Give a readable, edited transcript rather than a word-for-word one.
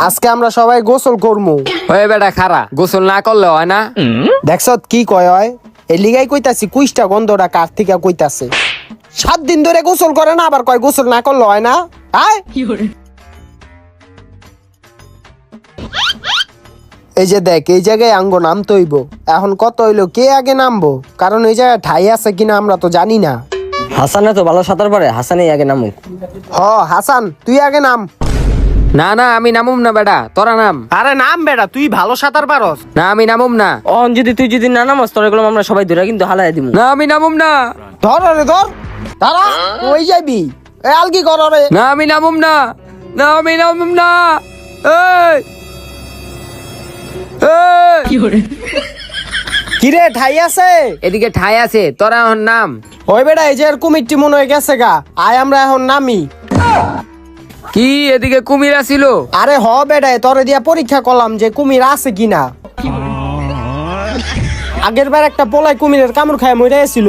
আজকে আমরা সবাই গোসল করমু। ওই বেটা খারা, গোসল না করলে হয় না? দেখছ কি কয় হয়? এই লিগাই কইতাছি কুইষ্টা গন্ধটা কার থেকে কইতাছে। 7 দিন ধরে গোসল করে না, আবার কয় গোসল না করলে হয় না। আয় এই যে দেখ, এই জায়গায় আঙ্গ নামতে হইব। এখন কত হইলো, কে আগে নামবো? কারণ এই জায়গায় ঠাই আছে কিনা আমরা তো জানি না। হাসানে তো ভালো সাঁতার পারে, হাসানেই আগে নামুক। হাসান তুই আগে নাম। না না, আমি নামুম না বেটা, তোরা নাম। আরে নাম বেটা, তুই ভালো সাঁতার পারস। না আমি নামুম না। তুই যদি না নামাস তোর এগুলো আমরা সবাই ধরে কিন্তু হালাই দিব। না আমি নামুম না। ধর রে ধর, দাঁড়া ওই যাবি। এ আলকি কর রে। না আমি নামুম না। না আমি নামুম না। এই এই, কিরে ঠাই আছে? এদিকে ঠাই আছে, তোরা এখন নাম। ওই বেটা এই যে কুমিরটি মনে হয়ে গেছে গা, আয় আমরা এখন নামি। কি এদিকে কুমির আসিল? আরে বেটা, তোরে দিয়া পরীক্ষা করলাম যে কুমির আছে কিনা। আগের বার একটা পোলাই কুমিরের কামড় খায় মরে ছিল।